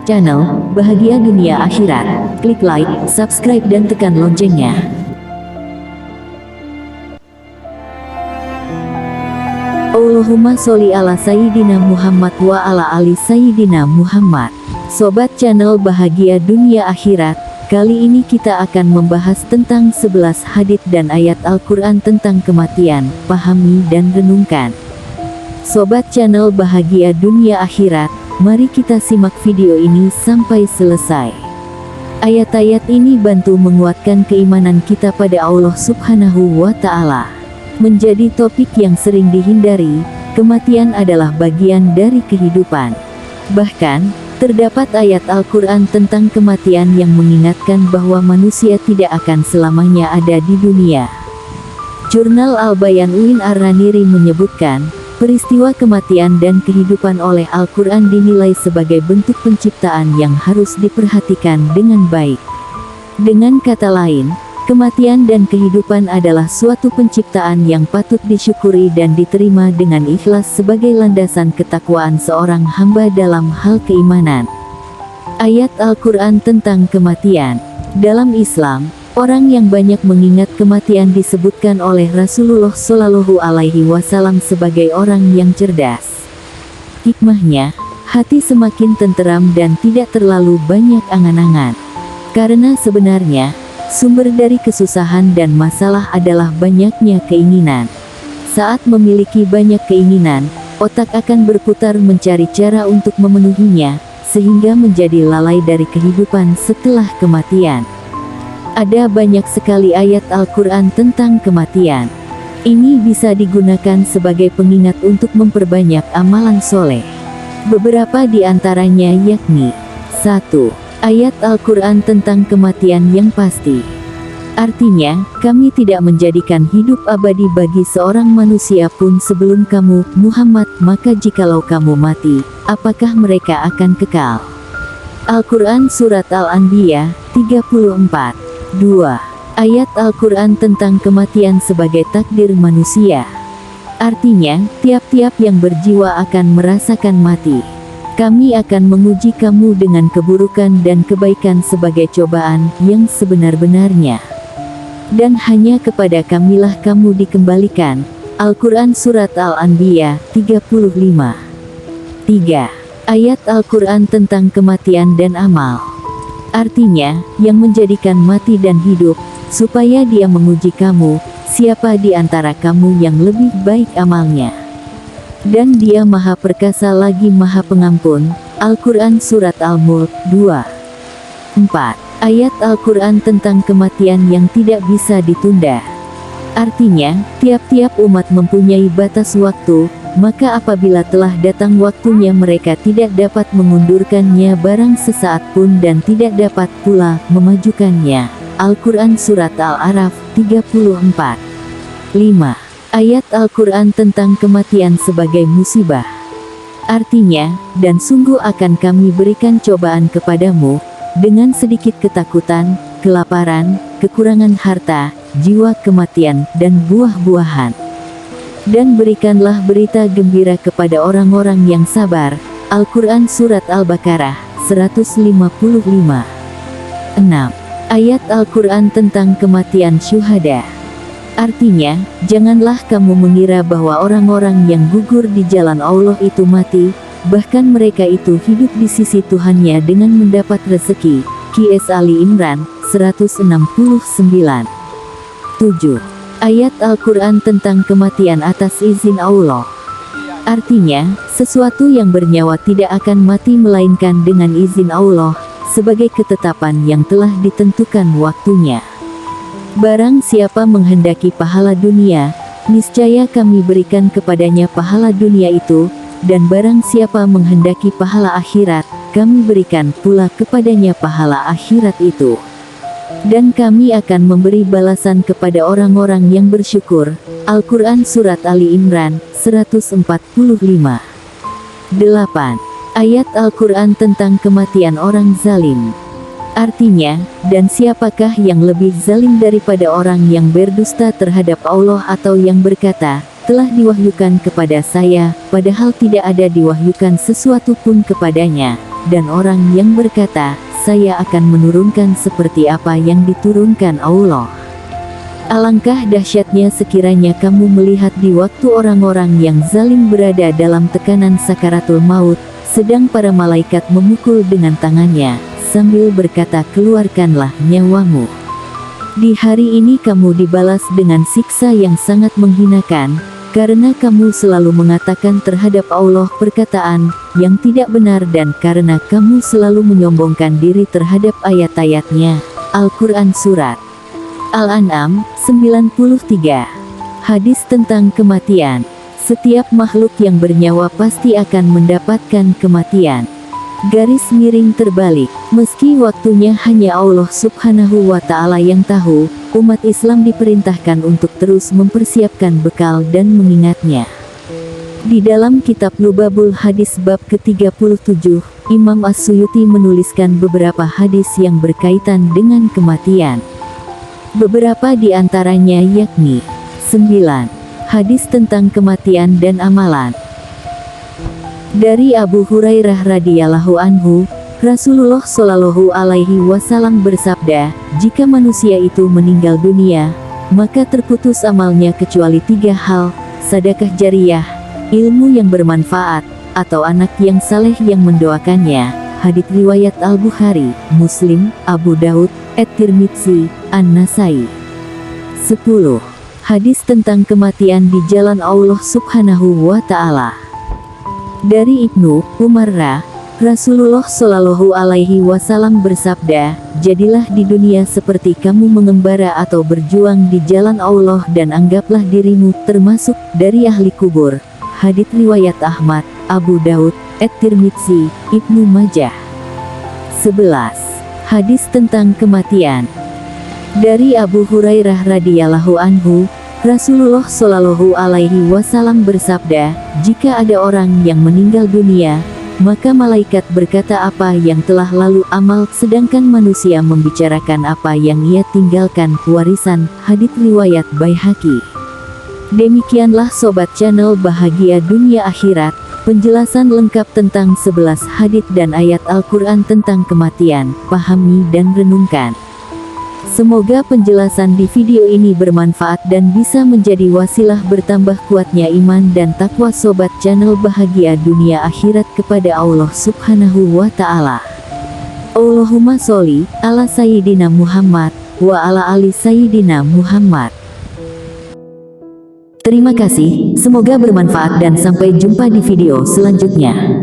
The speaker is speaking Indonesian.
channel Bahagia Dunia Akhirat. Klik like, subscribe dan tekan loncengnya. Allahumma sholli ala Sayyidina Muhammad wa ala ali Sayyidina Muhammad. Sobat channel Bahagia Dunia Akhirat, kali ini kita akan membahas tentang 11 hadits dan ayat Al-Quran tentang kematian. Pahami dan renungkan. Sobat channel Bahagia Dunia Akhirat, mari kita simak video ini sampai selesai. Ayat-ayat ini bantu menguatkan keimanan kita pada Allah Subhanahu wa Ta'ala. Menjadi topik yang sering dihindari, kematian adalah bagian dari kehidupan. Bahkan, terdapat ayat Al-Quran tentang kematian yang mengingatkan bahwa manusia tidak akan selamanya ada di dunia. Jurnal Al-Bayan Uin Ar-Raniri menyebutkan, peristiwa kematian dan kehidupan oleh Al-Quran dinilai sebagai bentuk penciptaan yang harus diperhatikan dengan baik. Dengan kata lain, kematian dan kehidupan adalah suatu penciptaan yang patut disyukuri dan diterima dengan ikhlas sebagai landasan ketakwaan seorang hamba dalam hal keimanan. Ayat Al-Quran tentang kematian. Dalam Islam, orang yang banyak mengingat kematian disebutkan oleh Rasulullah Shallallahu Alaihi Wasallam sebagai orang yang cerdas. Hikmahnya, hati semakin tenteram dan tidak terlalu banyak angan-angan. Karena sebenarnya, sumber dari kesusahan dan masalah adalah banyaknya keinginan. Saat memiliki banyak keinginan, otak akan berputar mencari cara untuk memenuhinya, sehingga menjadi lalai dari kehidupan setelah kematian. Ada banyak sekali ayat Al-Quran tentang kematian. Ini bisa digunakan sebagai pengingat untuk memperbanyak amalan soleh. Beberapa di antaranya yakni: 1. Ayat Al-Quran tentang kematian yang pasti. Artinya, kami tidak menjadikan hidup abadi bagi seorang manusia pun sebelum kamu, Muhammad, maka jikalau kamu mati, apakah mereka akan kekal? Al-Quran Surat Al-Anbiya, 34. 2. Ayat Al-Quran tentang kematian sebagai takdir manusia. Artinya, tiap-tiap yang berjiwa akan merasakan mati. Kami akan menguji kamu dengan keburukan dan kebaikan sebagai cobaan yang sebenar-benarnya. Dan hanya kepada kamilah kamu dikembalikan. Al-Quran Surat Al-Anbiya, 35. 3. Ayat Al-Quran tentang kematian dan amal. Artinya, yang menjadikan mati dan hidup, supaya dia menguji kamu, siapa di antara kamu yang lebih baik amalnya. Dan dia maha perkasa lagi maha pengampun. Al-Quran Surat Al-Mulk, 2. 4. Ayat Al-Quran tentang kematian yang tidak bisa ditunda. Artinya, tiap-tiap umat mempunyai batas waktu, maka apabila telah datang waktunya mereka tidak dapat mengundurkannya barang sesaat pun dan tidak dapat pula memajukannya. Al-Quran Surat Al-Araf, 34. 5. Ayat Al-Quran tentang kematian sebagai musibah. Artinya, dan sungguh akan kami berikan cobaan kepadamu, dengan sedikit ketakutan, kelaparan, kekurangan harta, jiwa kematian, dan buah-buahan. Dan berikanlah berita gembira kepada orang-orang yang sabar. Al-Quran Surat Al-Baqarah, 155. 6. Ayat Al-Quran tentang kematian syuhada. Artinya, janganlah kamu mengira bahwa orang-orang yang gugur di jalan Allah itu mati, bahkan mereka itu hidup di sisi Tuhannya dengan mendapat rezeki. Qs Ali Imran, 169. 7. Ayat Al-Quran tentang kematian atas izin Allah. Artinya, sesuatu yang bernyawa tidak akan mati melainkan dengan izin Allah, sebagai ketetapan yang telah ditentukan waktunya. Barang siapa menghendaki pahala dunia, niscaya kami berikan kepadanya pahala dunia itu, dan barang siapa menghendaki pahala akhirat, kami berikan pula kepadanya pahala akhirat itu. Dan kami akan memberi balasan kepada orang-orang yang bersyukur. Al-Quran Surat Ali Imran, 145. 8. Ayat Al-Quran tentang kematian orang zalim. Artinya, dan siapakah yang lebih zalim daripada orang yang berdusta terhadap Allah atau yang berkata, telah diwahyukan kepada saya, padahal tidak ada diwahyukan sesuatu pun kepadanya. dan orang yang berkata, saya akan menurunkan seperti apa yang diturunkan Allah. Alangkah dahsyatnya sekiranya kamu melihat di waktu orang-orang yang zalim berada dalam tekanan sakaratul maut, sedang para malaikat memukul dengan tangannya, sambil berkata keluarkanlah nyawamu. Di hari ini kamu dibalas dengan siksa yang sangat menghinakan, karena kamu selalu mengatakan terhadap Allah perkataan yang tidak benar dan karena kamu selalu menyombongkan diri terhadap ayat-ayatnya. Al-Quran Surat Al-An'am 93. Hadis tentang kematian. Setiap makhluk yang bernyawa pasti akan mendapatkan kematian. Garis miring terbalik. Meski waktunya hanya Allah Subhanahu wa Ta'ala yang tahu, umat Islam diperintahkan untuk terus mempersiapkan bekal dan mengingatnya. Di dalam kitab Lubabul Hadis bab ke-37, Imam As-Suyuti menuliskan beberapa hadis yang berkaitan dengan kematian. Beberapa di antaranya yakni 9. Hadis tentang kematian dan amalan. Dari Abu Hurairah radhiyallahu anhu, Rasulullah shallallahu alaihi wasallam bersabda, jika manusia itu meninggal dunia, maka terputus amalnya kecuali 3 hal, sedekah jariyah, ilmu yang bermanfaat, atau anak yang saleh yang mendoakannya. Hadits riwayat Al-Bukhari, Muslim, Abu Daud, At-Tirmidzi, An-Nasai. 10. Hadis tentang kematian di jalan Allah Subhanahu wa Ta'ala. Dari Ibnu Umar, Rasulullah Shallallahu alaihi wasallam bersabda, jadilah di dunia seperti kamu mengembara atau berjuang di jalan Allah dan anggaplah dirimu termasuk dari ahli kubur. Hadits riwayat Ahmad, Abu Daud, At-Tirmidzi, Ibnu Majah. 11. Hadis tentang kematian. Dari Abu Hurairah radhiyallahu anhu, Rasulullah Shallallahu alaihi wasallam bersabda, jika ada orang yang meninggal dunia, maka malaikat berkata apa yang telah lalu amal, sedangkan manusia membicarakan apa yang ia tinggalkan warisan. Hadits riwayat Baihaqi. Demikianlah sobat channel Bahagia Dunia Akhirat, penjelasan lengkap tentang 11 hadits dan ayat Al-Quran tentang kematian. Pahami dan renungkan. Semoga penjelasan di video ini bermanfaat dan bisa menjadi wasilah bertambah kuatnya iman dan takwa sobat channel Bahagia Dunia Akhirat kepada Allah Subhanahu wa Ta'ala. Allahumma sholli ala Sayyidina Muhammad wa ala ali Sayyidina Muhammad. Terima kasih, semoga bermanfaat dan sampai jumpa di video selanjutnya.